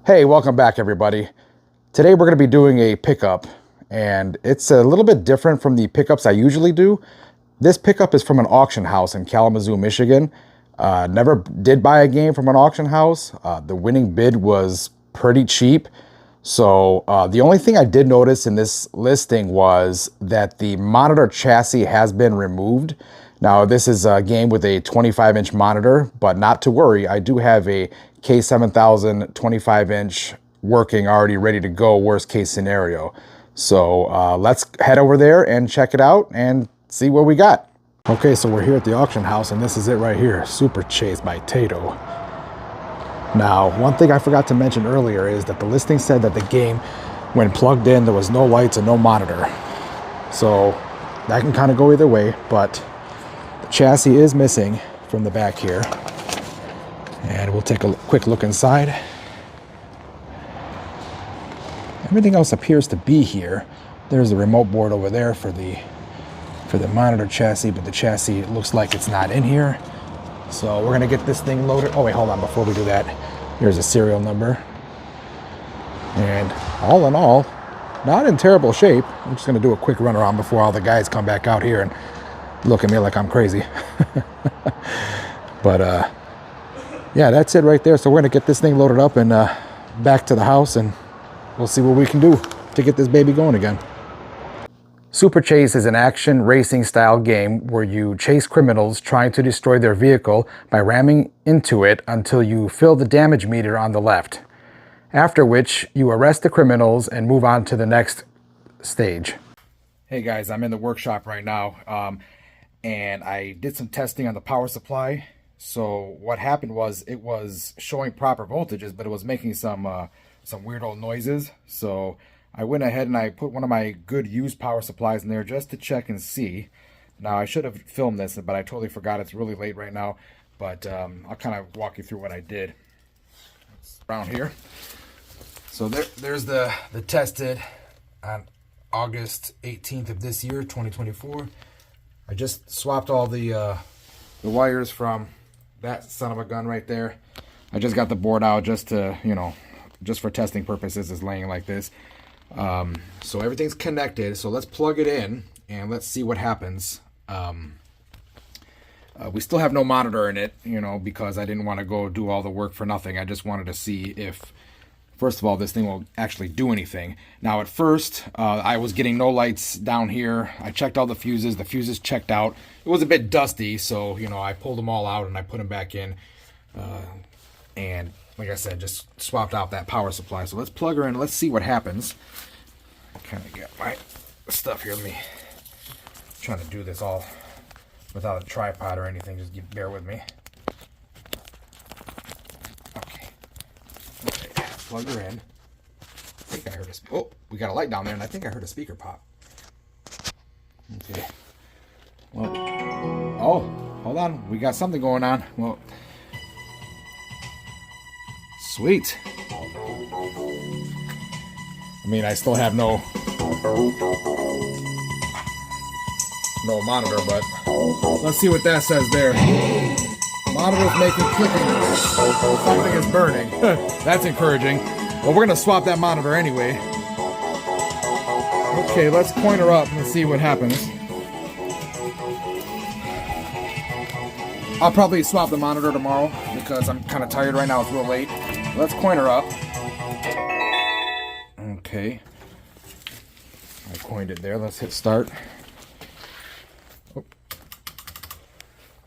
Hey, welcome back everybody. Today we're going to be doing a pickup, and it's a little bit different from the pickups I usually do. This pickup is from an auction house in Kalamazoo, Michigan. Never did buy a game from an auction house. The winning bid was pretty cheap. So the only thing I did notice in this listing was that the monitor chassis has been removed. Now this is a game with a 25-inch monitor, but not to worry, I do have a K7000 25-inch working, already ready to go, worst case scenario. So let's head over there and check it out and see what we got. Okay, so we're here at the auction house, and this is it right here, Super Chase by Taito. Now, one thing I forgot to mention earlier is that the listing said that the game, when plugged in, there was no lights and no monitor. So that can kind of go either way, but the chassis is missing from the back here. And we'll take a quick look inside. Everything else appears to be here. There's the remote board over there for the monitor chassis, but the chassis looks like it's not in here. So we're gonna get this thing loaded. Oh wait, hold on, before we do that, here's a serial number. And all in all, not in terrible shape. I'm just gonna do a quick run around before all the guys come back out here and look at me like I'm crazy. But yeah, that's it right there. So we're gonna get this thing loaded up and back to the house, and we'll see what we can do to get this baby going again. Super Chase is an action racing style game where you chase criminals trying to destroy their vehicle by ramming into it until you fill the damage meter on the left. After which you arrest the criminals and move on to the next stage. Hey guys, I'm in the workshop right now, and I did some testing on the power supply. So what happened was it was showing proper voltages, but it was making some weird old noises. So I went ahead and I put one of my good used power supplies in there just to check and see. Now I should have filmed this, but I totally forgot. It's really late right now, but I'll kind of walk you through what I did. It's around here. So there's the tested on August 18th of this year, 2024. I just swapped all the wires from that son of a gun right there. I just got the board out just to, just for testing purposes, is laying like this. So everything's connected, so let's plug it in and let's see what happens. We still have no monitor in it, because I didn't want to go do all the work for nothing. I just wanted to see if, first of all, this thing will actually do anything. Now at first, I was getting no lights down here. I checked all the fuses checked out. It was a bit dusty, so I pulled them all out and I put them back in, and like I said, just swapped out that power supply. So let's plug her in. Let's see what happens. Kind of get my stuff here. I'm trying to do this all without a tripod or anything. Just bear with me. Okay. Plug her in. I think I heard a... Oh, we got a light down there, and I think I heard a speaker pop. Okay. Well... Oh, hold on. We got something going on. Well... Sweet. I still have no monitor, but let's see what that says there. Monitor's making clicking. Something is burning. That's encouraging. Well, we're going to swap that monitor anyway. Okay, let's point her up and see what happens. I'll probably swap the monitor tomorrow because I'm kind of tired right now. It's real late. Let's coin her up. Okay. I coined it there. Let's hit start. Oh.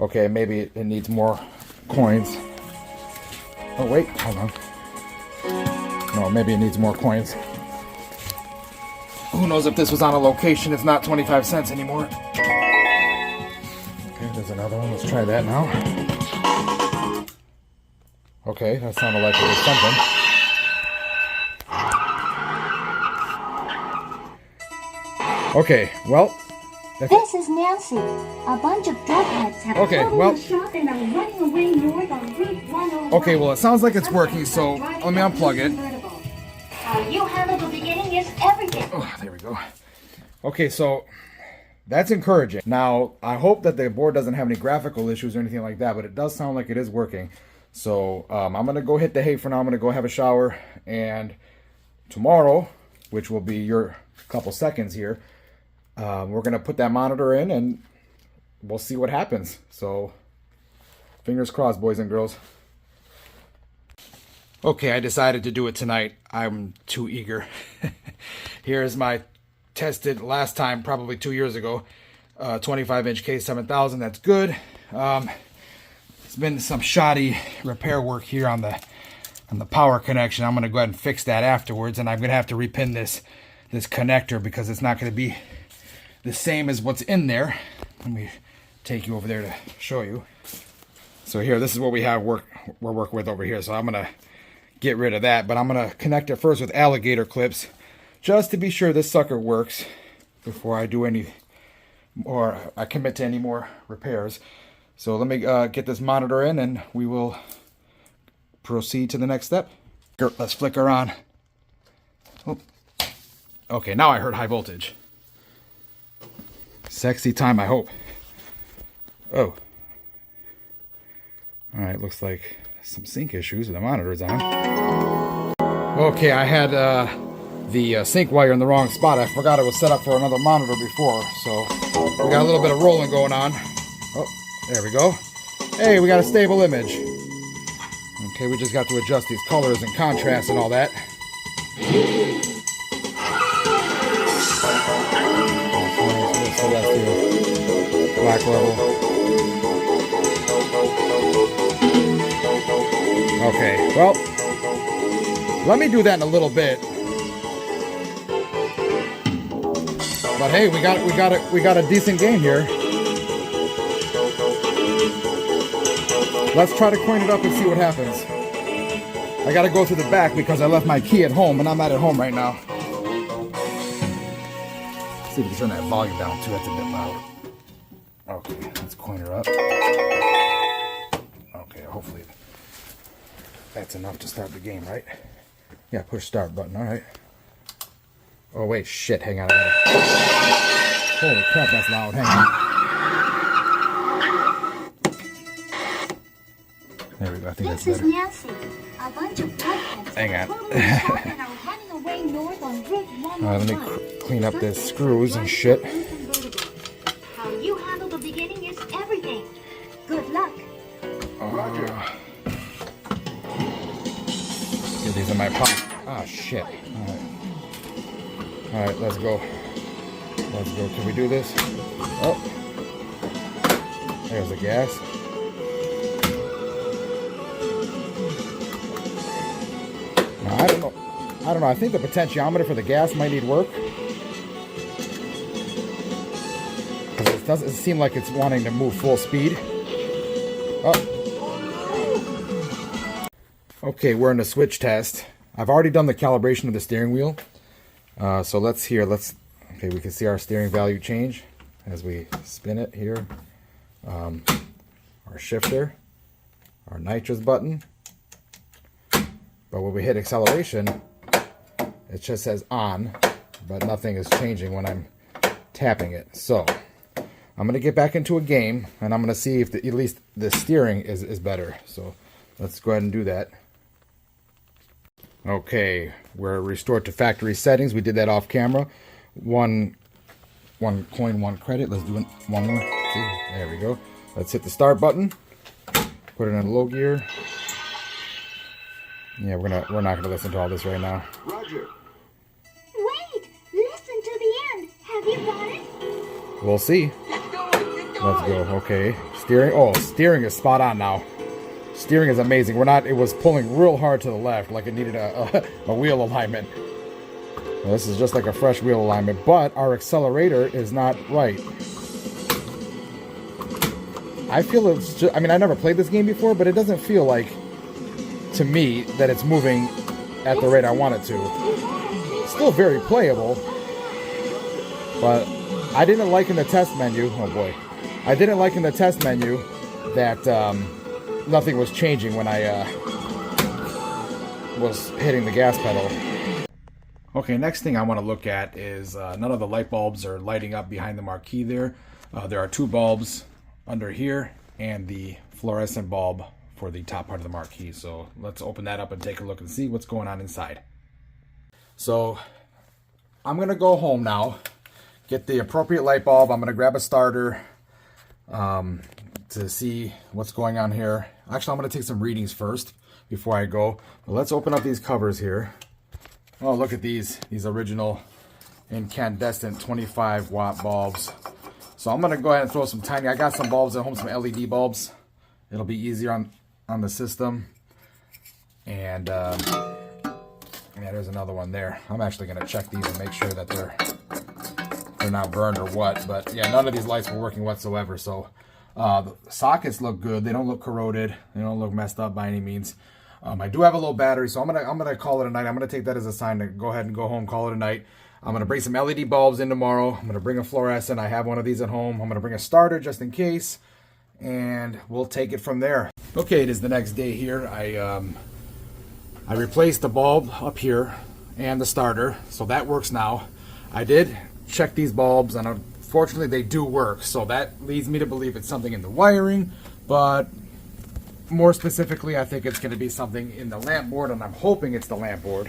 Okay, maybe it needs more coins. Oh, wait. Hold on. No, maybe it needs more coins. Who knows if this was on a location? It's not 25 cents anymore. Okay, there's another one. Let's try that now. Okay, that sounded like it was something. Okay, well... This is Nancy. A bunch of drug heads have well, the shop and are running away north on Route 101. Okay, well, it sounds like it's working, so let me unplug it. How you handle the beginning is everything. Oh, there we go. Okay, so that's encouraging. Now, I hope that the board doesn't have any graphical issues or anything like that, but it does sound like it is working. So I'm going to go hit the hay for now. I'm going to go have a shower. And tomorrow, which will be your couple seconds here, we're going to put that monitor in and we'll see what happens. So fingers crossed, boys and girls. Okay, I decided to do it tonight. I'm too eager. Here's my tested last time, probably 2 years ago, 25-inch K7000. That's good. It's been some shoddy repair work here on the power connection. I'm going to go ahead and fix that afterwards, and I'm going to have to repin this connector because it's not going to be the same as what's in there. Let me take you over there to show you. So here, this is what we have we're working with over here. So I'm going to get rid of that, but I'm going to connect it first with alligator clips just to be sure this sucker works before I do any or I commit to any more repairs. So let me get this monitor in and we will proceed to the next step. Let's flicker on. Oh. Okay, now I heard high voltage. Sexy time, I hope. Oh. All right, looks like some sync issues with the monitors on. Okay, I had the sync wire in the wrong spot. I forgot it was set up for another monitor before, so we got a little bit of rolling going on. Oh, there we go. Hey, we got a stable image. Okay, we just got to adjust these colors and contrast and all that. Celestial, black level. Okay, well, let me do that in a little bit. But hey, we got a decent game here. Let's try to coin it up and see what happens. I gotta go through the back because I left my key at home and I'm not at home right now. Let's see if we can turn that volume down too, that's a bit loud. Okay, let's coin her up. Okay, hopefully that's enough to start the game, right? Yeah, push start button, alright. Oh wait, shit, hang on. Holy crap, that's loud, hang on. There we go, I think that's better. This is Nancy. A bunch of bloodheads Hang on. totally shot and are running away north on Route 101. Alright, let me clean up the screws and shit. How you handle the beginning is everything. Good luck. Roger. Get these in my pocket. Ah, shit. Alright, let's go. Let's go. Can we do this? Oh. There's the gas. Now, I don't know. I think the potentiometer for the gas might need work. Because it doesn't seem like it's wanting to move full speed. Oh. Okay, we're in the switch test. I've already done the calibration of the steering wheel. So okay, we can see our steering value change as we spin it here. Our shifter, our nitrous button. But when we hit acceleration, it just says on, but nothing is changing when I'm tapping it. So I'm going to get back into a game and I'm going to see if at least the steering is better. So let's go ahead and do that. Okay, we're restored to factory settings. We did that off camera. One coin, one credit. Let's do one more. See, there we go. Let's hit the start button. Put it in low gear. Yeah, we're not gonna listen to all this right now. Roger. Wait! Listen to the end. Have you got it? We'll see. Let's go. Let's go. Okay, steering. Oh, steering is spot on now. Steering is amazing. It was pulling real hard to the left, like it needed a wheel alignment. Well, this is just like a fresh wheel alignment, but our accelerator is not right. I feel it's just, I never played this game before, but it doesn't feel like, to me, that it's moving at the rate I want it to. Still very playable, but I didn't like in the test menu, oh boy, I didn't like in the test menu that nothing was changing when I was hitting the gas pedal. Okay, next thing I want to look at is none of the light bulbs are lighting up behind the marquee there. There are two bulbs under here and the fluorescent bulb for the top part of the marquee. So let's open that up and take a look and see what's going on inside. So I'm gonna go home now, get the appropriate light bulb. I'm gonna grab a starter to see what's going on here. Actually, I'm gonna take some readings first before I go. But let's open up these covers here. Oh, look at these original incandescent 25 watt bulbs. So I'm gonna go ahead and throw some tiny, I got some bulbs at home, some LED bulbs. It'll be easier on the system. And yeah, there's another one there. I'm actually gonna check these and make sure that they're not burned or what. But yeah, none of these lights were working whatsoever. So the sockets look good. They don't look corroded. They don't look messed up by any means. I do have a low battery, so I'm gonna call it a night. I'm gonna take that as a sign to go ahead and go home, call it a night. I'm gonna bring some LED bulbs in tomorrow. I'm gonna bring a fluorescent. I have one of these at home. I'm gonna bring a starter just in case, and we'll take it from there. Okay, it is the next day here. I replaced the bulb up here and the starter, so that works now. I did check these bulbs, and unfortunately they do work, so that leads me to believe it's something in the wiring, but more specifically, I think it's going to be something in the lamp board, and I'm hoping it's the lamp board.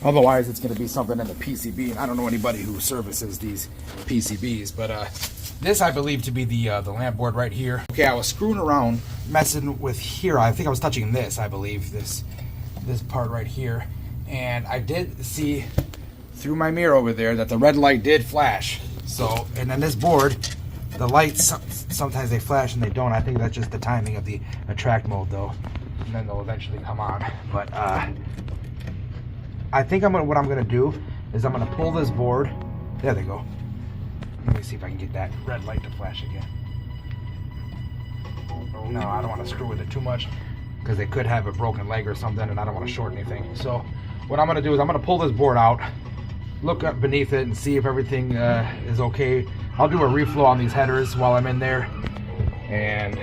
Otherwise, it's going to be something in the PCB, and I don't know anybody who services these PCBs, but this I believe to be the lamp board right here. Okay, I was screwing around, messing with here. I think I was touching this, I believe, this part right here, and I did see through my mirror over there that the red light did flash. So, and then this board, the lights, sometimes they flash and they don't. I think that's just the timing of the attract mode though, and then they'll eventually come on. But I think what I'm gonna do is I'm gonna pull this board. There they go. Let me see if I can get that red light to flash again. No, I don't want to screw with it too much because they could have a broken leg or something, and I don't want to short anything. So what I'm gonna do is I'm gonna pull this board out, look up beneath it, and see if everything is okay. I'll do a reflow on these headers while I'm in there, and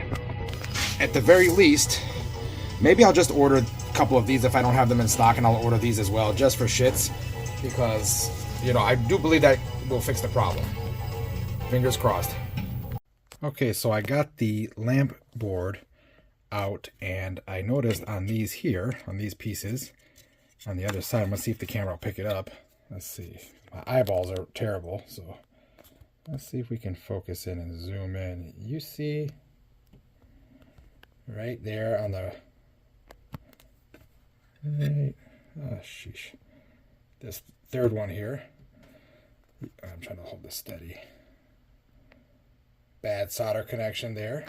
at the very least, maybe I'll just order a couple of these if I don't have them in stock, and I'll order these as well just for shits, because I do believe that will fix the problem. Fingers crossed. Okay, so I got the lamp board out, and I noticed on these here, on these pieces on the other side, I'm gonna see if the camera will pick it up. Let's see. My eyeballs are terrible, so let's see if we can focus in and zoom in. You see right there on the this third one here. I'm trying to hold this steady. Bad solder connection there.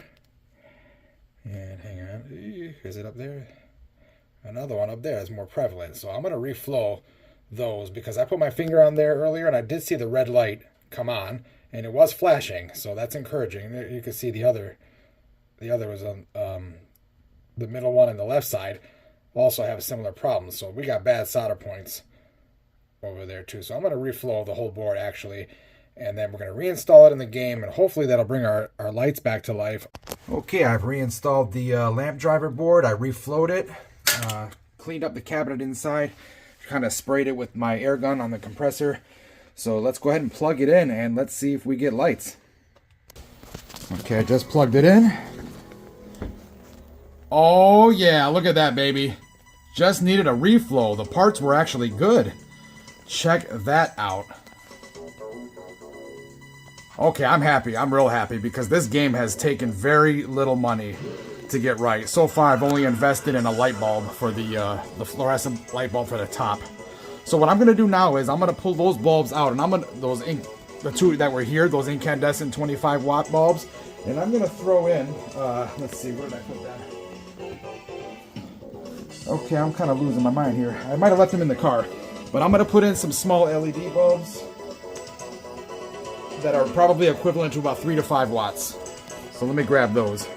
And hang on. Is it up there? Another one up there is more prevalent. So I'm going to reflow those because I put my finger on there earlier and I did see the red light come on and it was flashing, so that's encouraging. You can see the other was on the middle one and the left side also have similar problems, so we got bad solder points over there too. So I'm going to reflow the whole board actually, and then we're going to reinstall it in the game, and hopefully that'll bring our lights back to life. Okay, I've reinstalled the lamp driver board. I reflowed it, cleaned up the cabinet inside, kind of sprayed it with my air gun on the compressor. So let's go ahead and plug it in and let's see if we get lights. Okay, I just plugged it in. Oh yeah, look at that, baby. Just needed a reflow. The parts were actually good. Check that out. Okay, I'm happy. I'm real happy because this game has taken very little money to get right. So far, I've only invested in a light bulb for the fluorescent light bulb for the top. So what I'm gonna do now is I'm gonna pull those bulbs out, and the two that were here, those incandescent 25 watt bulbs, and I'm gonna throw in. Let's see, where did I put that? Okay, I'm kind of losing my mind here. I might have left them in the car, but I'm gonna put in some small LED bulbs that are probably equivalent to about 3 to 5 watts. So let me grab those.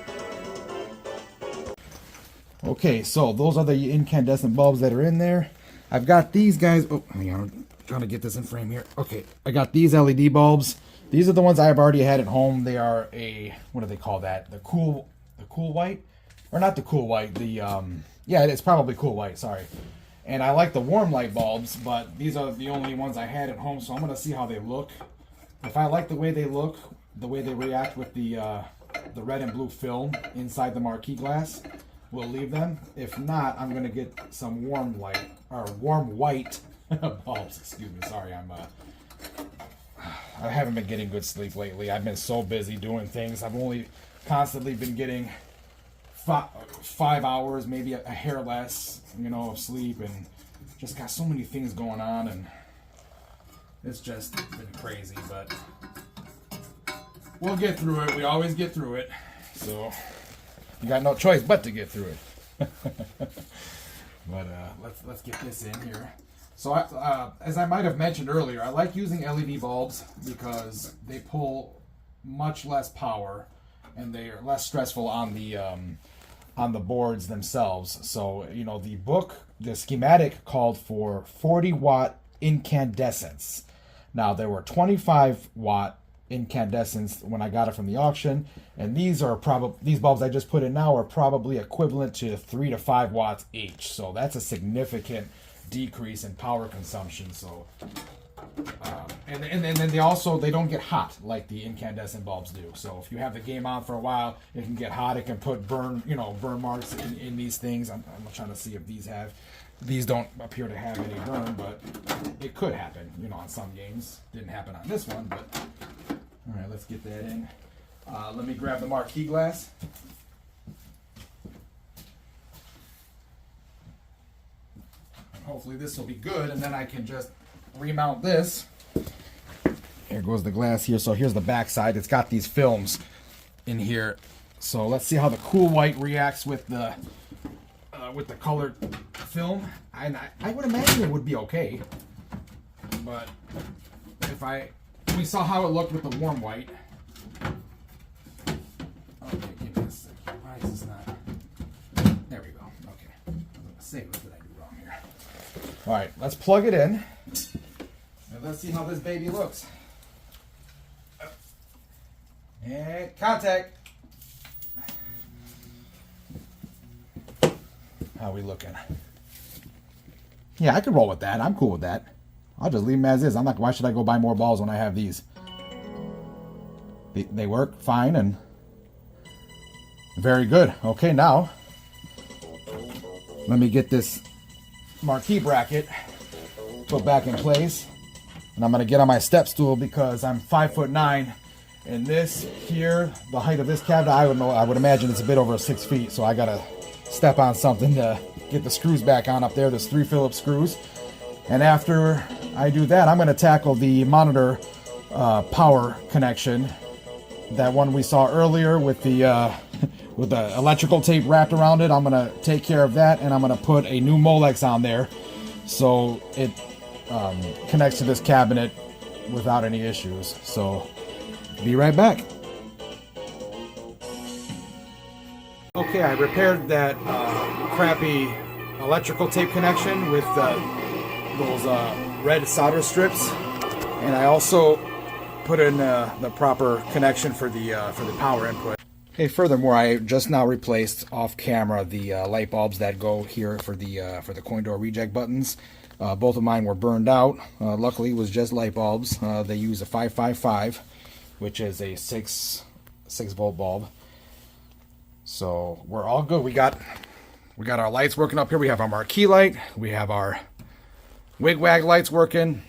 Okay, so those are the incandescent bulbs that are in there. I've got these guys. Oh, hang on, I'm trying to get this in frame here. Okay, I got these LED bulbs. These are the ones I've already had at home. They are what do they call that? The cool white, or not the cool white? Yeah, it's probably cool white. Sorry. And I like the warm light bulbs, but these are the only ones I had at home. So I'm gonna see how they look. If I like the way they look, the way they react with the red and blue film inside the marquee glass, we'll leave them. If not, I'm gonna get some warm light or warm white bulbs. Excuse me. Sorry, I haven't been getting good sleep lately. I've been so busy doing things. I've only constantly been getting 5 hours, maybe a hair less, of sleep, and just got so many things going on, and it's just been crazy. But we'll get through it. We always get through it. So you got no choice but to get through it. But let's get this in here. So as I might have mentioned earlier, I like using LED bulbs because they pull much less power and they are less stressful on the boards themselves. So the schematic called for 40-watt incandescents. Now there were 25-watt incandescents when I got it from the auction, and these bulbs I just put in now are probably equivalent to 3 to 5 watts each. So that's a significant decrease in power consumption. So and then they don't get hot like the incandescent bulbs do. So if you have the game on for a while, it can get hot. It can put burn marks in these things. I'm trying to see if these don't appear to have any burn, but it could happen on some games. Didn't happen on this one, but all right, let's get that in. Let me grab the marquee glass. Hopefully this will be good, and then I can just remount this. Here goes the glass here. So here's the back side. It's got these films in here. So let's see how the cool white reacts with the colored film. I would imagine it would be okay, but we saw how it looked with the warm white. Okay, give me a second. Why is this not? There we go. Okay. I was gonna say, what did I do wrong here? All right, let's plug it in, and let's see how this baby looks. And contact. How are we looking? Yeah, I can roll with that. I'm cool with that. I'll just leave them as is. Why should I go buy more balls when I have these? They work fine and very good. Okay, now let me get this marquee bracket put back in place, and I'm gonna get on my step stool because I'm 5'9", and this here, the height of this cabinet, I would imagine it's a bit over 6 feet, so I gotta step on something to get the screws back on up there. There's 3 Phillips screws, and after I do that, I'm gonna tackle the monitor power connection, that one we saw earlier with the with the electrical tape wrapped around it. I'm gonna take care of that, and I'm gonna put a new Molex on there so it connects to this cabinet without any issues. So be right back. Okay, I repaired that crappy electrical tape connection with those red solder strips, and I also put in the proper connection for the power input. Okay, furthermore, I just now replaced off camera the light bulbs that go here for the coin door reject buttons. Both of mine were burned out. Luckily, it was just light bulbs. They use a 555, which is a 6 volt bulb. So we're all good. We got our lights working up here. We have our marquee light. We have our wig-wag lights working.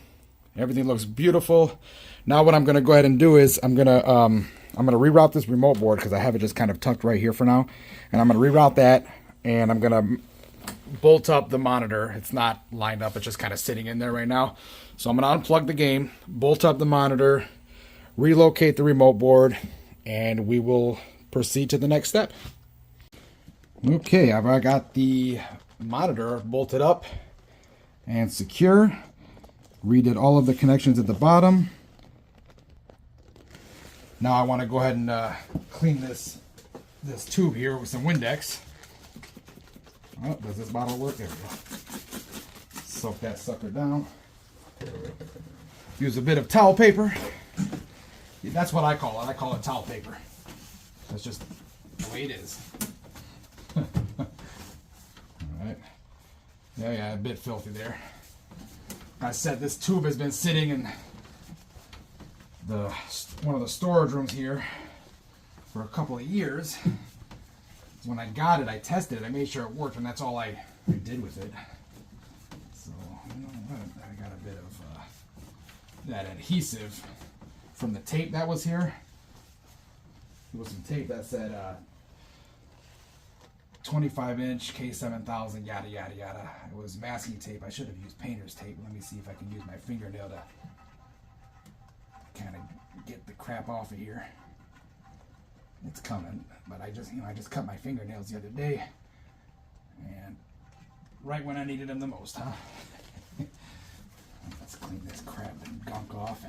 Everything looks beautiful. Now what I'm going to go ahead and do is I'm going to reroute this remote board because I have it just kind of tucked right here for now. And I'm going to reroute that, and I'm going to bolt up the monitor. It's not lined up. It's just kind of sitting in there right now. So I'm going to unplug the game, bolt up the monitor, relocate the remote board, and we will proceed to the next step. Okay, I've got the monitor bolted up and secure. Redid all of the connections at the bottom. Now I want to go ahead and clean this tube here with some Windex. Oh, does this bottle work? There we go. Soak that sucker down. Use a bit of towel paper. That's what I call it. I call it towel paper. That's just the way it is. Alright. Yeah, a bit filthy there. I said this tube has been sitting in one of the storage rooms here for a couple of years. So when I got it, I tested it. I made sure it worked, and that's all I did with it. So, you know what? I got a bit of that adhesive from the tape that was here. There was some tape that said 25-inch K7000, yada, yada, yada. It was masking tape. I should have used painter's tape. Let me see if I can use my fingernail to kind of get the crap off of here. It's coming, but I just cut my fingernails the other day, and right when I needed them the most, huh? Let's clean this crap and gunk off.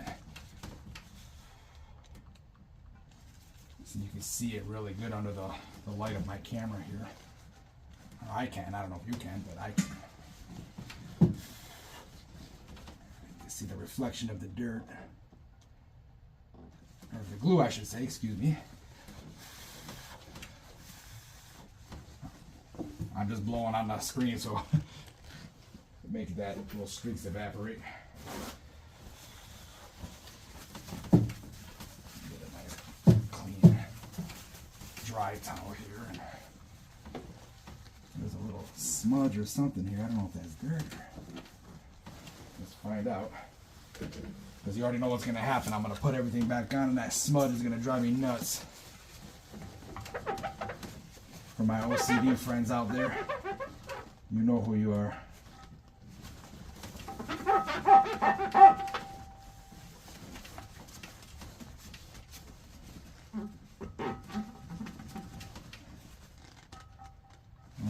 So you can see it really good under the light of my camera here. Or I can. I don't know if you can, but I can. You can see the reflection of the dirt. Or the glue, I should say. Excuse me. I'm just blowing on the screen so it makes that little streaks evaporate. Get a nice clean dry towel here. And there's a little smudge or something here. I don't know if that's dirt. Let's find out. Because you already know what's going to happen. I'm going to put everything back on and that smudge is going to drive me nuts. For my OCD friends out there, you know who you are.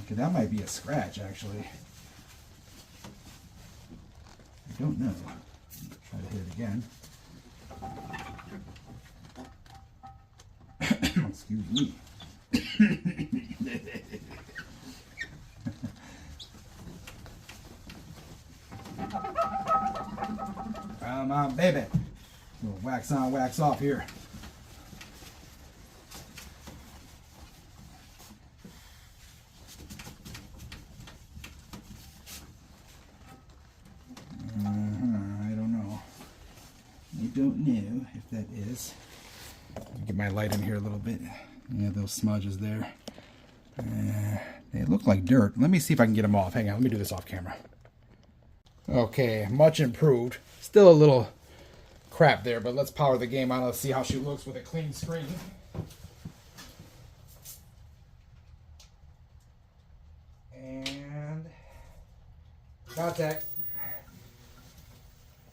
Okay, that might be a scratch, actually. I don't know. Try to hit it again. Excuse me. Come on, baby. Little wax on, wax off here. I don't know. I don't know if that is. Get my light in here a little bit. Yeah, those smudges there. They look like dirt. Let me see if I can get them off. Hang on, let me do this off camera. Okay, much improved. Still a little crap there, but let's power the game on. Let's see how she looks with a clean screen. And contact.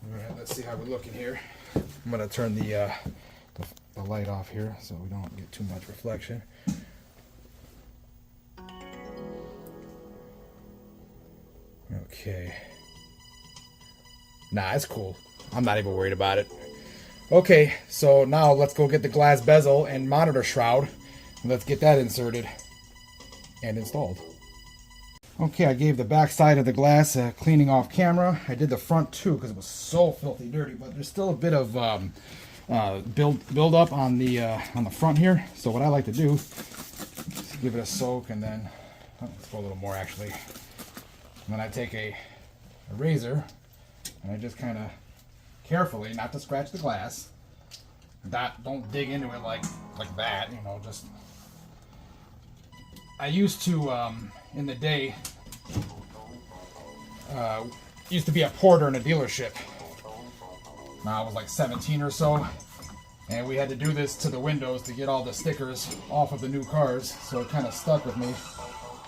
All right, let's see how we're looking here. I'm gonna turn the light off here so we don't get too much reflection. Okay. Nah, it's cool. I'm not even worried about it. Okay, so now let's go get the glass bezel and monitor shroud. Let's get that inserted and installed. Okay, I gave the back side of the glass a cleaning off camera. I did the front too because it was so filthy dirty, but there's still a bit of build up on the front here. So what I like to do is give it a soak, and then let's go a little more actually. And then I take a razor and I just kind of carefully, not to scratch the glass, don't dig into it like that, you know. Just I used to in the day used to be a porter in a dealership. Now I was like 17 or so, and we had to do this to the windows to get all the stickers off of the new cars, so it kind of stuck with me,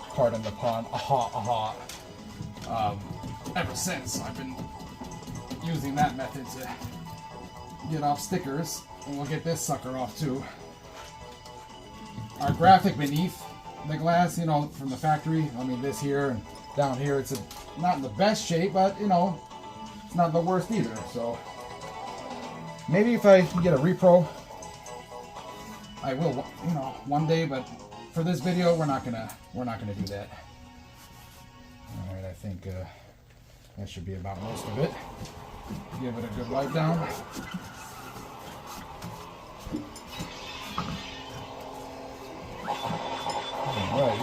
pardon the pun, ever since. I've been using that method to get off stickers, and we'll get this sucker off too. Our graphic beneath the glass, you know, from the factory, I mean this here and down here, it's not in the best shape, but you know, it's not the worst either. So maybe if I can get a repro, I will, you know, one day, but for this video we're not gonna do that. All right, I think that should be about most of it. Give it a good wipe down. Alright.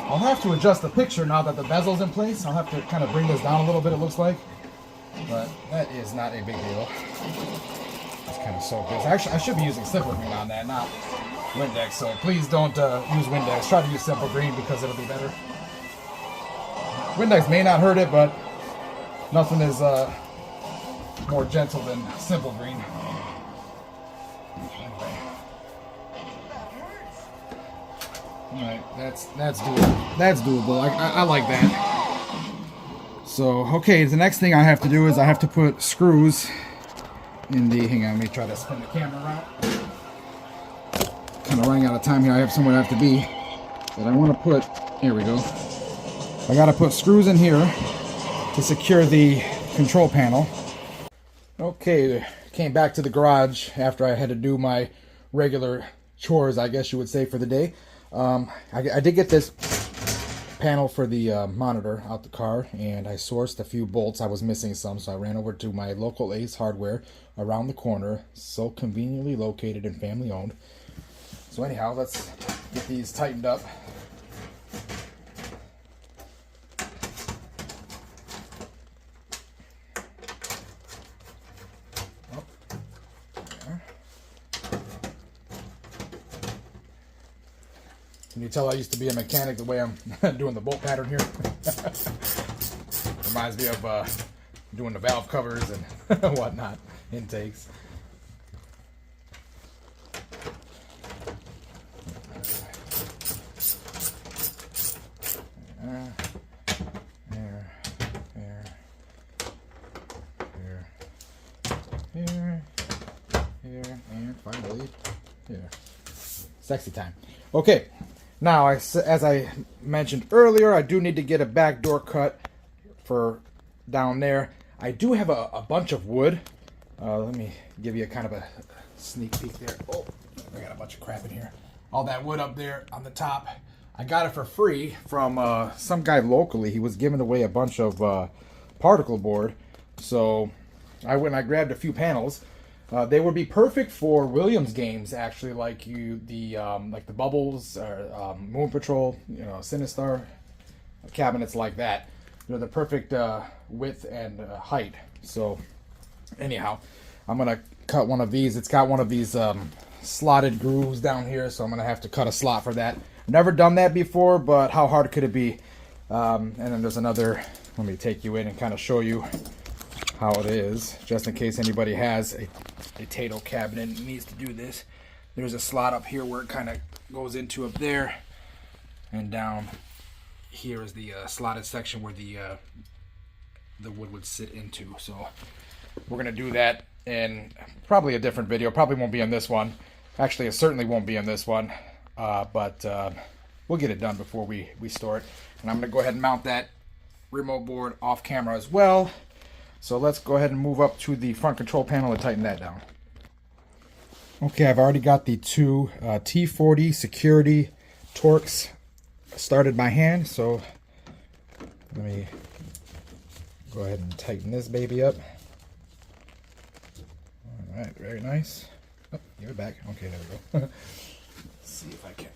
I'll have to adjust the picture now that the bezel's in place. I'll have to kind of bring this down a little bit, it looks like. But that is not a big deal. It's kind of so good. Actually, I should be using slipper green on that, not Windex, so please don't use Windex. Try to use Simple Green because it'll be better. Windex may not hurt it, but nothing is more gentle than Simple Green. Anyway. Alright, that's doable. That's doable. I like that. So, okay, the next thing I have to do is I have to put screws in the... Hang on, let me try to spin the camera around. Kind of running out of time here. I have somewhere I have to be. But I want to put... Here we go. I got to put screws in here to secure the control panel. Okay, came back to the garage after I had to do my regular chores, I guess you would say, for the day. I did get this panel for the monitor out the car, and I sourced a few bolts. I was missing some, so I ran over to my local Ace Hardware around the corner, so conveniently located and family owned. So anyhow, let's get these tightened up. Can you tell I used to be a mechanic the way I'm doing the bolt pattern here? Reminds me of doing the valve covers and whatnot, intakes. Here, and finally, here. Sexy time. Okay. Now, as I mentioned earlier, I do need to get a back door cut for down there. I do have a bunch of wood. Let me give you a kind of a sneak peek there. Oh, I got a bunch of crap in here. All that wood up there on the top. I got it for free from some guy locally. He was giving away a bunch of particle board. So I went and I grabbed a few panels. They would be perfect for Williams games, actually, like the Bubbles or Moon Patrol, you know, Sinistar cabinets like that. They're the perfect width and height. So, anyhow, I'm gonna cut one of these. It's got one of these slotted grooves down here, so I'm gonna have to cut a slot for that. Never done that before, but how hard could it be? And then there's another. Let me take you in and kind of show you how it is, just in case anybody has a Taito cabinet and needs to do this. There's a slot up here where it kind of goes into up there, and down here is the slotted section where the wood would sit into. So we're gonna do that in probably a different video. Probably won't be in this one. Actually, it certainly won't be in this one, but we'll get it done before we store it. And I'm gonna go ahead and mount that remote board off camera as well. So let's go ahead and move up to the front control panel and tighten that down. Okay, I've already got the two T40 security Torx started by hand. So let me go ahead and tighten this baby up. All right, very nice. Oh, give it back. Okay, there we go. Let's see if I can.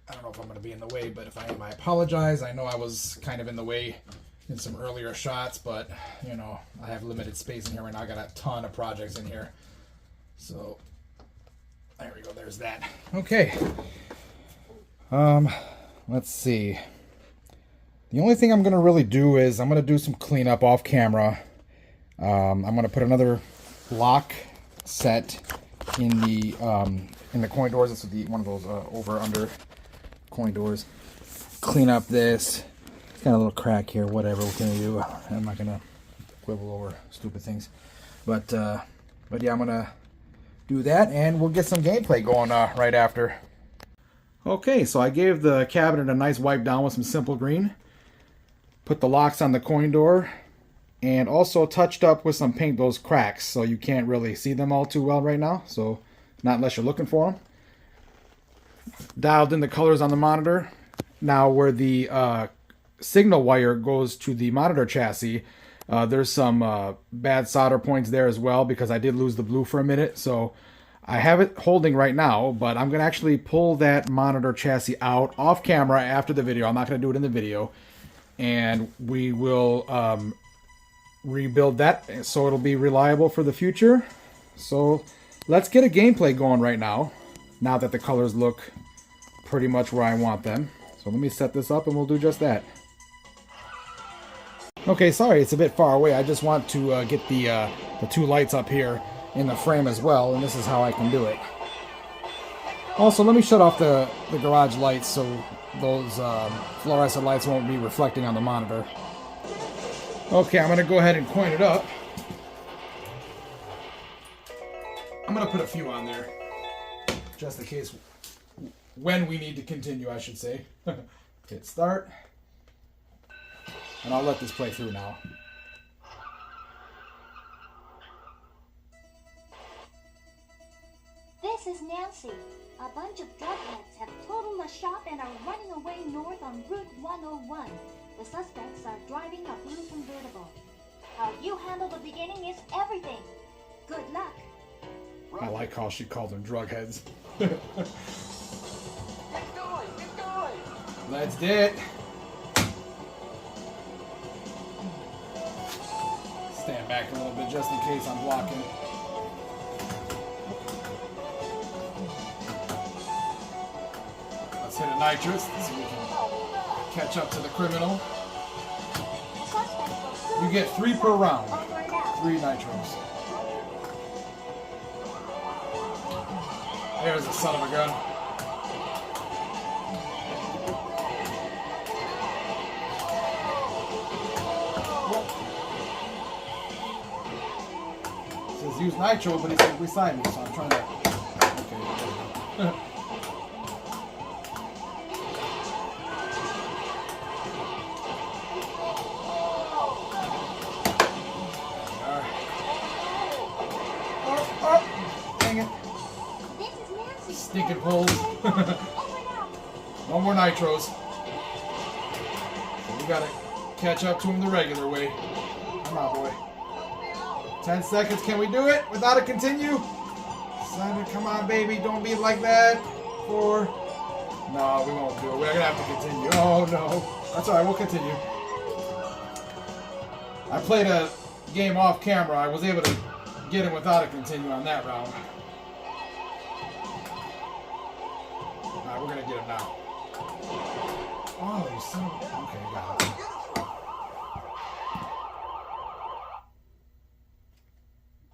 I don't know if I'm going to be in the way, but if I am, I apologize. I know I was kind of in the way in some earlier shots, but you know, I have limited space in here right now. I got a ton of projects in here, so there we go. There's that. Okay. Let's see. The only thing I'm gonna really do is I'm gonna do some cleanup off camera. I'm gonna put another lock set in the coin doors. This is one of those over under coin doors. Clean up this. Got a little crack here, whatever, what can I do? I'm not gonna quibble over stupid things, but yeah, I'm gonna do that, and we'll get some gameplay going right after. Okay, so I gave the cabinet a nice wipe down with some Simple Green, put the locks on the coin door, and also touched up with some paint those cracks, so you can't really see them all too well right now, so not unless you're looking for them. Dialed in the colors on the monitor. Now where the signal wire goes to the monitor chassis, there's some bad solder points there as well, because I did lose the blue for a minute. So I have it holding right now, but I'm going to actually pull that monitor chassis out off camera after the video. I'm not going to do it in the video. And we will rebuild that so it'll be reliable for the future. So let's get a gameplay going right now. now that the colors look pretty much where I want them. So let me set this up and we'll do just that. Okay, sorry, it's a bit far away. I just want to get the 2 lights up here in the frame as well, and this is how I can do it. Also, let me shut off the garage lights so those fluorescent lights won't be reflecting on the monitor. Okay, I'm going to go ahead and coin it up. I'm going to put a few on there, just in case, when we need to continue, I should say. Hit start. And I'll let this play through now. This is Nancy. A bunch of drugheads have totaled a shop and are running away north on Route 101. The suspects are driving a blue convertible. How you handle the beginning is everything. Good luck. I like how she called them drugheads. Get going! Get going! Let's do it. Stand back a little bit just in case I'm blocking. Let's hit a nitrous so we can catch up to the criminal. You get 3 per round. 3 nitros. There's the son of a gun. It says use nitro, but he said beside me, so I'm trying to. Okay. Stinking poles. No more nitros. So we gotta catch up to him the regular way. Come on, boy. 10 seconds. Can we do it without a continue? 7. Come on, baby. Don't be like that. 4. No, we won't do it. We're gonna have to continue. Oh no. That's alright. We'll continue. I played a game off camera. I was able to get him without a continue on that round. We're gonna get him now. Oh, you son of a... Okay, got it.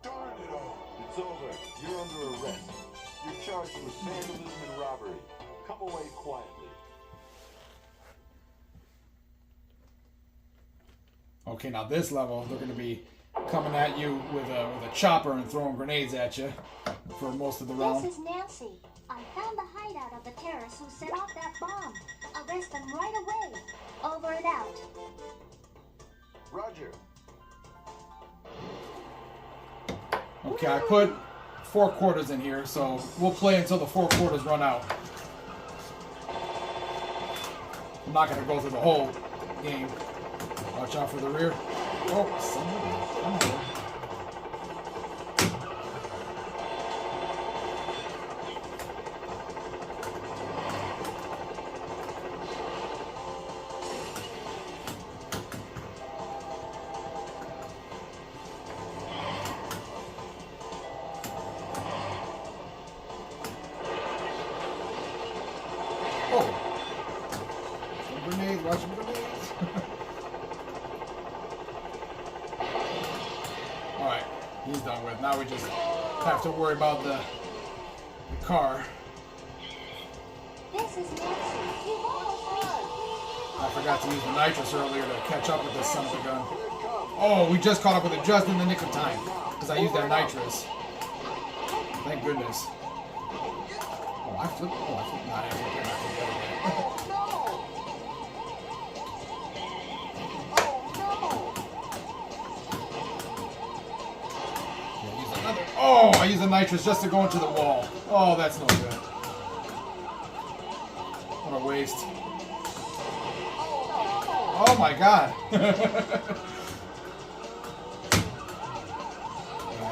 Darn it all! It's over. You're under arrest. You're charged with vandalism and robbery. Come away quietly. Okay, now this level, they're gonna be coming at you with a chopper and throwing grenades at you for most of the round. This is Nancy. I found the hideout of the terrorists who set off that bomb. Arrest them right away. Over and out. Roger. Okay, I put 4 quarters in here, so we'll play until the 4 quarters run out. I'm not gonna go through the whole game. Watch out for the rear. Oh, son of a... Oh! Some grenades, watch some grenades. Alright, he's done with. Now we just have to worry about the car. This is Nancy. You've almost reached. I forgot to use the nitrous earlier to catch up with this son of a gun. Oh, we just caught up with it just in the nick of time. Because I used that nitrous. Thank goodness. Oh, I flipped. Oh, I flipped. Nah, I flipped it. Oh, I used the nitrous just to go into the wall. Oh, that's no good. What a waste. Oh my god. Yeah,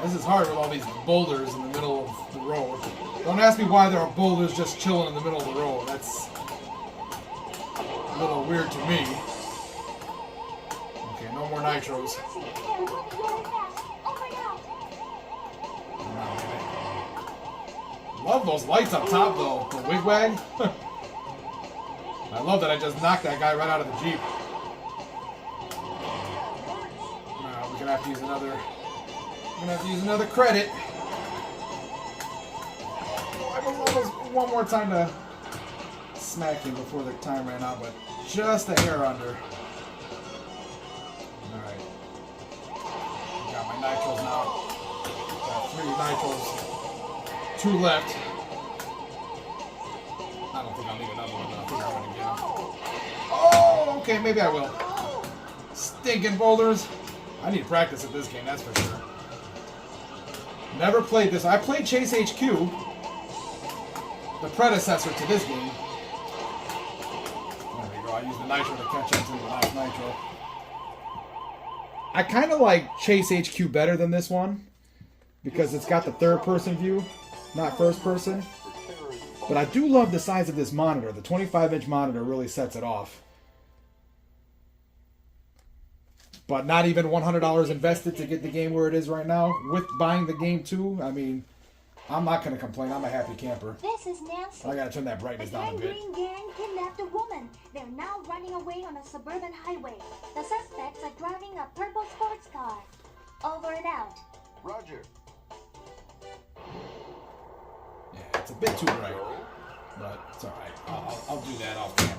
this is hard with all these boulders in the middle of the road. Don't ask me why there are boulders just chilling in the middle of the road. That's a little weird to me. Okay, no more nitros. Love those lights up top, though. The wigwag. I love that I just knocked that guy right out of the Jeep. We're gonna have to use another. We're gonna have to use another credit. Oh, I was almost one more time to smack him before the time ran out, but just a hair under. All right. Got my nitros now. Got 3 nitros. 2 left. I don't think I'll need another one. I think I'm gonna get him. Oh, okay, maybe I will. Stinking boulders. I need practice at this game, that's for sure. Never played this. I played Chase HQ, the predecessor to this game. There we go. I used the nitro to catch up to the last nitro. I kind of like Chase HQ better than this one because it's got the third-person view, not first-person. But I do love the size of this monitor. The 25-inch monitor really sets it off. But not even $100 invested to get the game where it is right now. With buying the game too, I mean, I'm not going to complain. I'm a happy camper. This is Nancy. I got to turn that brightness down a bit. The Green Gang kidnapped a woman. They're now running away on a suburban highway. The suspects are driving a purple sports car. Over and out. Roger. Yeah, it's a bit too bright, but it's all right. I'll do that off camera.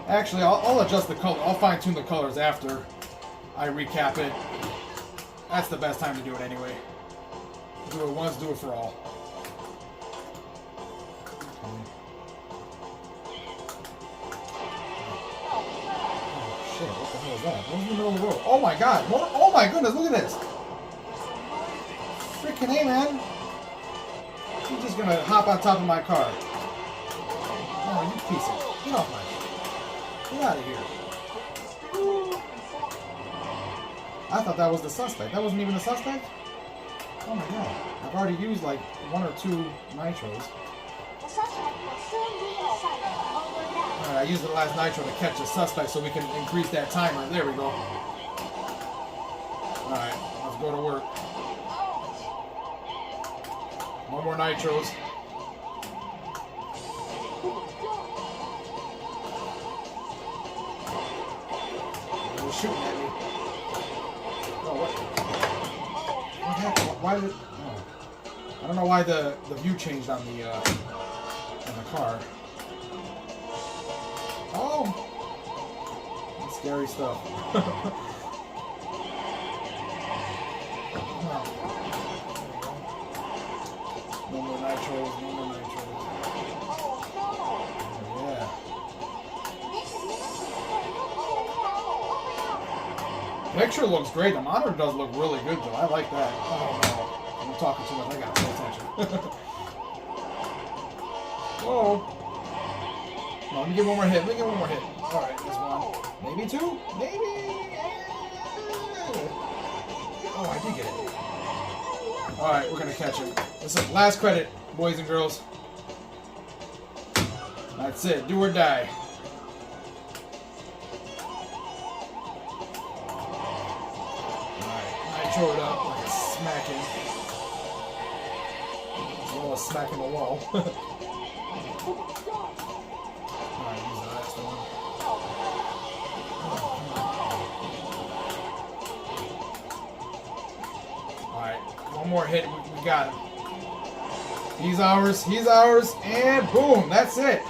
Actually, I'll adjust the color. I'll fine-tune the colors after I recap it. That's the best time to do it anyway. Do it once, do it for all. Oh shit, what the hell is that? What's in the middle of the road? Oh my god! Oh my goodness, look at this! Freaking A, man! He's just gonna hop on top of my car. Oh, you piece of... Get off my... Get out of here. I thought that was the suspect. That wasn't even the suspect? Oh my god. I've already used like 1 or 2 nitros. The suspect will soon be in sight. Over and out. Alright, I used the last nitro to catch the suspect so we can increase that timer. There we go. Alright, let's go to work. 1 more nitros. They're shooting at me. Oh, what? What happened? Why did it... Oh. I don't know why the view changed on the car. Oh! That's scary stuff. No more nitros, no more nitros. Oh, yeah. Picture looks great. The monitor does look really good, though. I like that. Oh, no. I'm talking too much. I gotta pay attention. Whoa. No, let me get one more hit. Let me get one more hit. Alright, there's 1. Maybe 2? Maybe. Oh, I did get it. Alright, we're gonna catch him. Listen, last credit, boys and girls. That's it. Do or die. Alright, nitro it up like a smacking. As well as smacking the wall. Alright, use the last one. Alright, 1 more hit. We got him. He's ours, and boom, that's it.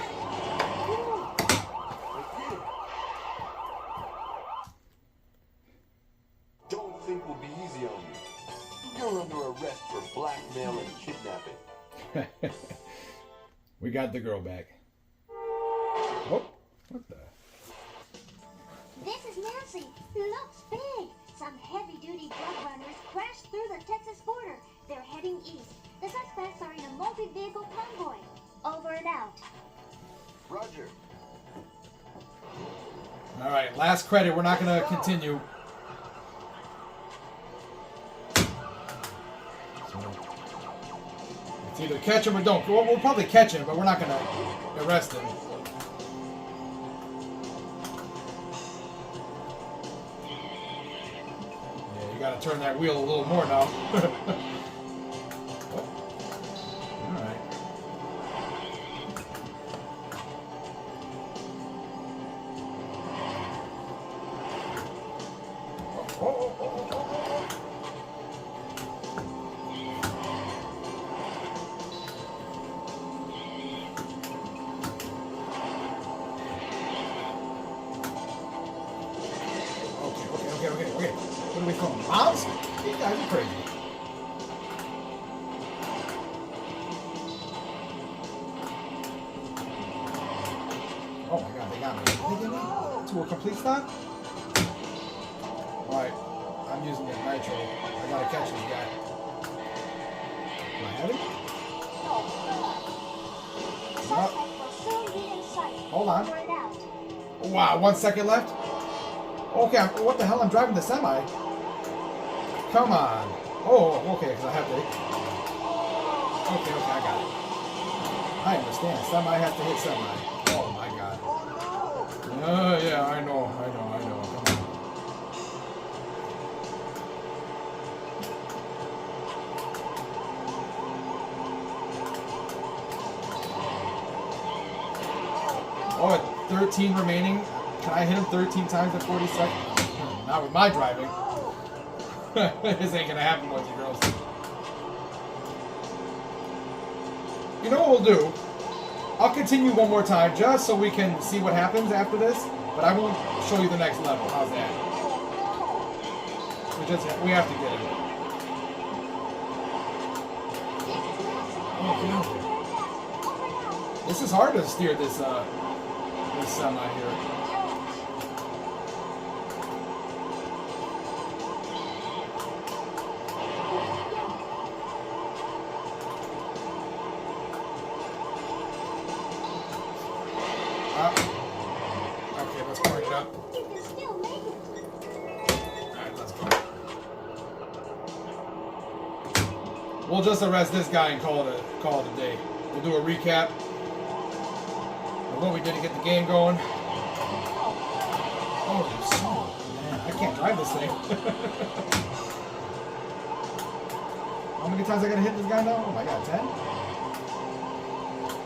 Don't think we'll be easy on you. You're under arrest for blackmail and kidnapping. We got the girl back. Oh, what the? This is Nancy. Looks big. Some heavy-duty drug runners crashed through the Texas border. They're heading east. The suspects are in a multi-vehicle convoy. Over and out. Roger. All right, last credit. We're not going to continue. It's either catch him or don't. Well, we'll probably catch him, but we're not going to arrest him. Yeah, you got to turn that wheel a little more now. Oh, Okay. What are we calling? Bombs? You guys are crazy. Oh my god, they got me. They get me to a complete stop? Alright, I'm using the nitro. I gotta catch this guy. Do I have it? Hold on. Wow, 1 second left? Okay, what the hell? I'm driving the semi. Come on. Oh, okay, because I have to. Okay, I got it. I understand. Semi has to hit semi. Oh my god. Yeah, I know. Come on. Oh, 13 remaining. Can I hit him 13 times in 40 seconds? Not with my driving. This ain't gonna happen, boys and girls. You know what we'll do? I'll continue one more time just so we can see what happens after this, but I won't show you the next level. How's that? We have to get it. Oh, this is hard to steer this semi here. Okay, let's point it up. Alright, let's go. We'll just arrest this guy and call it a day. We'll do a recap of what we did to get the game going. Oh, man, I can't drive this thing. How many times I gotta hit this guy now? Oh my god, 10?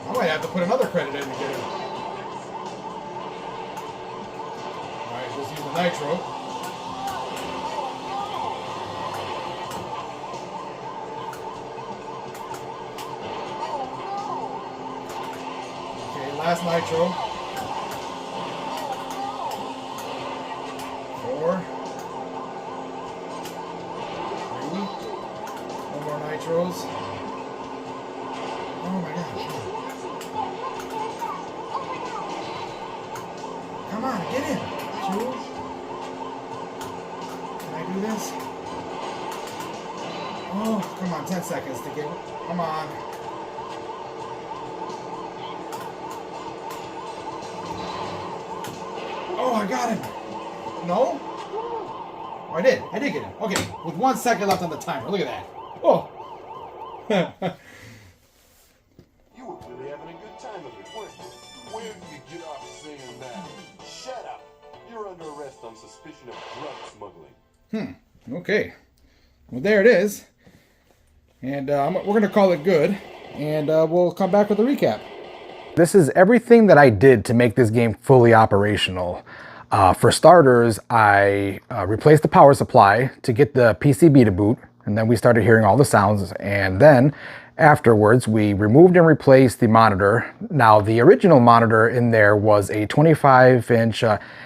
I might have to put another credit in to get him. Alright, let's use the nitro. Okay, last nitro. 4. 3. One more nitros. Oh my god. Come on, get in. 2. Can I do this? Oh, come on, 10 seconds to get. Come on. Oh, I got him. No? Oh, I did get him. Okay, with 1 second left on the timer. Look at that. Oh. You were really having a good time of it, weren't you? Where did you get off saying that? Shut up! You're under arrest on suspicion of drug smuggling. Okay. Well, there it is. And we're going to call it good. And we'll come back with a recap. This is everything that I did to make this game fully operational. For starters, I replaced the power supply to get the PCB to boot. And then we started hearing all the sounds. And then afterwards, we removed and replaced the monitor. Now, the original monitor in there was a 25-inch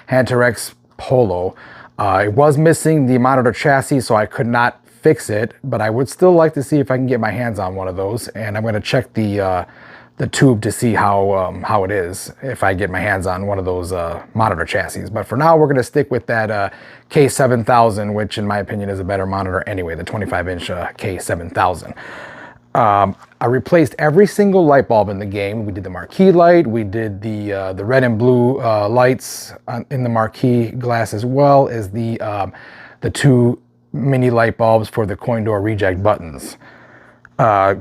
Hantarex Polo. It was missing the monitor chassis, so I could not fix it, but I would still like to see if I can get my hands on one of those. And I'm going to check the tube to see how it is if I get my hands on one of those monitor chassis. But for now, we're going to stick with that K7000, which in my opinion is a better monitor anyway, the 25-inch K7000. I replaced every single light bulb in the game. We did the marquee light, we did the red and blue lights in the marquee glass, as well as the 2 mini light bulbs for the coin door reject buttons.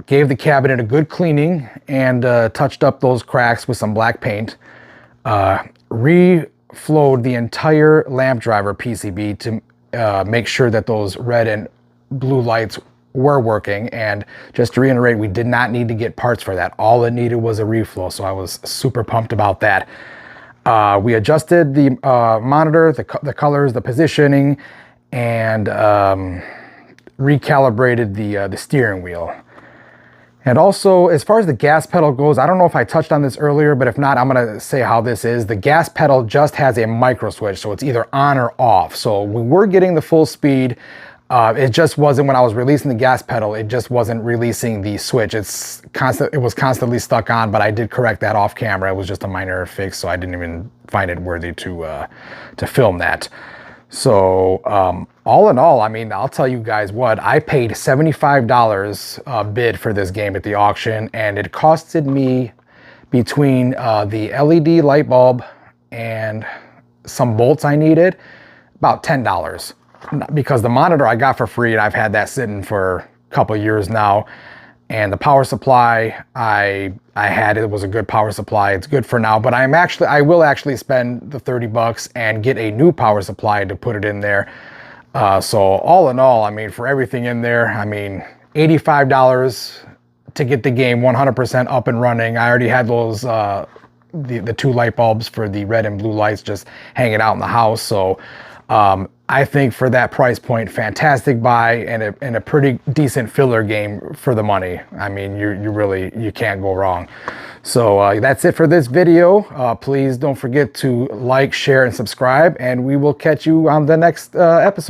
Gave the cabinet a good cleaning and touched up those cracks with some black paint. Reflowed the entire lamp driver PCB to make sure that those red and blue lights were working. And just to reiterate, we did not need to get parts for that. All it needed was a reflow, so I was super pumped about that. We adjusted the monitor, the colors, the positioning, and recalibrated the steering wheel. And also, as far as the gas pedal goes, I don't know if I touched on this earlier, but if not, I'm gonna say how this is. The gas pedal just has a micro switch, so it's either on or off. So when we're getting the full speed, it just wasn't, when I was releasing the gas pedal, it just wasn't releasing the switch. It was constantly stuck on, but I did correct that off camera. It was just a minor fix, so I didn't even find it worthy to film that. So all in all, I mean, I'll tell you guys what, I paid $75 bid for this game at the auction, and it costed me between the LED light bulb and some bolts I needed, about $10. Because the monitor I got for free, and I've had that sitting for a couple years now. And the power supply I had, it was a good power supply. It's good for now, but I will actually spend the $30 and get a new power supply to put it in there. So all in all, I mean, for everything in there, I mean, $85 to get the game 100% up and running. I already had those, the two light bulbs for the red and blue lights just hanging out in the house. So I think for that price point, fantastic buy, and a pretty decent filler game for the money. I mean, you can't go wrong. So that's it for this video. Please don't forget to like, share, and subscribe, and we will catch you on the next episode.